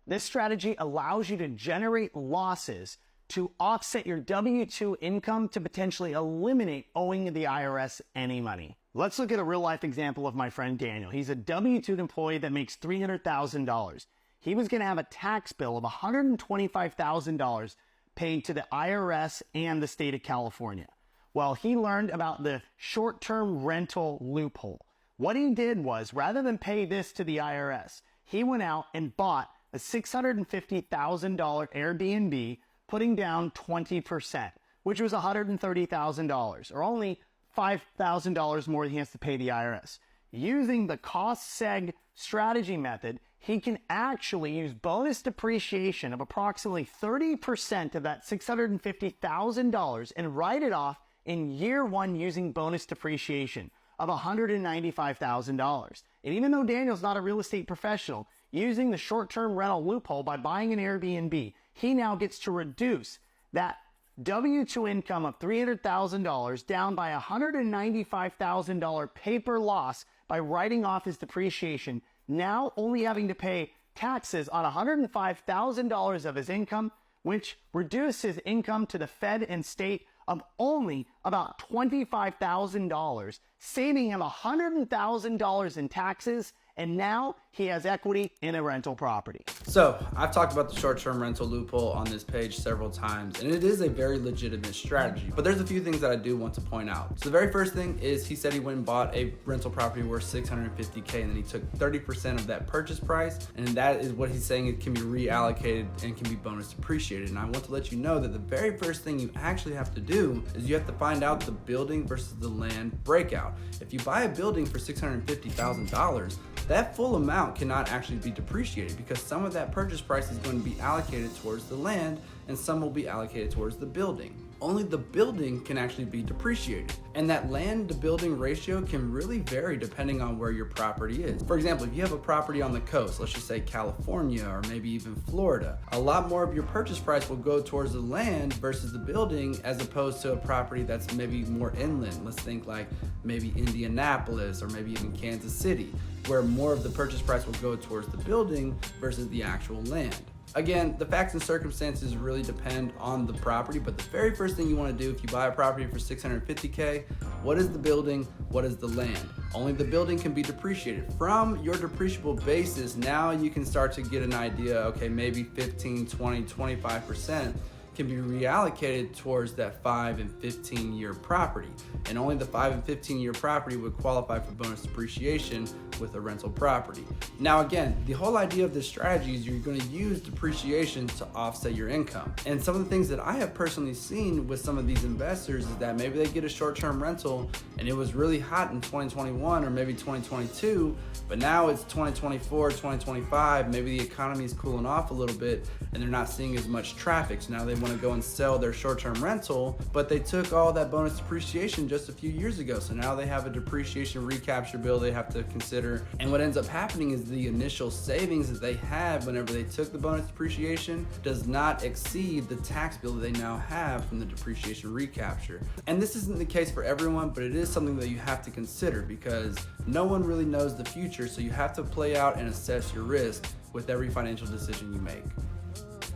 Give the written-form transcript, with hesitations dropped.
This strategy allows you to generate losses to offset your W-2 income to potentially eliminate owing the IRS any money. Let's look at a real-life example of my friend Daniel. He's a W-2 employee that makes $300,000. He was going to have a tax bill of $125,000 paid to the IRS and the state of California. Well, he learned about the short-term rental loophole. What he did was, rather than pay this to the IRS, he went out and bought a $650,000 Airbnb, putting down 20%, which was $130,000, or only $5,000 more than he has to pay the IRS. Using the cost seg strategy method, he can actually use bonus depreciation of approximately 30% of that $650,000 and write it off in year one using bonus depreciation of $195,000. And even though Daniel's not a real estate professional, using the short-term rental loophole by buying an Airbnb, he now gets to reduce that W-2 income of $300,000 down by $195,000 paper loss by writing off his depreciation, now only having to pay taxes on $105,000 of his income, which reduces his income to the Fed and state of only about $25,000, saving him $100,000 in taxes, and now he has equity in a rental property. So I've talked about the short-term rental loophole on this page several times, and it is a very legitimate strategy, but there's a few things that I do want to point out. So the very first thing is he said he went and bought a rental property worth $650K, and then he took 30% of that purchase price, and that is what he's saying it can be reallocated and can be bonus depreciated. And I want to let you know that the very first thing you actually have to do is you have to find out the building versus the land breakout. If you buy a building for $650,000, that full amount cannot actually be depreciated because some of that purchase price is going to be allocated towards the land and some will be allocated towards the building. Only the building can actually be depreciated. And that land to building ratio can really vary depending on where your property is. For example, if you have a property on the coast, let's just say California or maybe even Florida, a lot more of your purchase price will go towards the land versus the building as opposed to a property that's maybe more inland. Let's think like maybe Indianapolis or maybe even Kansas City, where more of the purchase price will go towards the building versus the actual land. Again, the facts and circumstances really depend on the property, but the very first thing you want to do if you buy a property for $650K, what is the building, what is the land? Only the building can be depreciated. From your depreciable basis, now you can start to get an idea, okay, maybe 15, 20, 25% can be reallocated towards that 5 and 15 year property. And only the 5 and 15 year property would qualify for bonus depreciation with a rental property. Now again, the whole idea of this strategy is you're going to use depreciation to offset your income. And some of the things that I have personally seen with some of these investors is that maybe they get a short-term rental and it was really hot in 2021 or maybe 2022, but now it's 2024, 2025, maybe the economy is cooling off a little bit and they're not seeing as much traffic. So now they want to go and sell their short-term rental, but they took all that bonus depreciation just a few years ago. So now they have a depreciation recapture bill they have to consider. And what ends up happening is the initial savings that they had whenever they took the bonus depreciation does not exceed the tax bill that they now have from the depreciation recapture. And this isn't the case for everyone, but it is something that you have to consider because no one really knows the future. So you have to play out and assess your risk with every financial decision you make.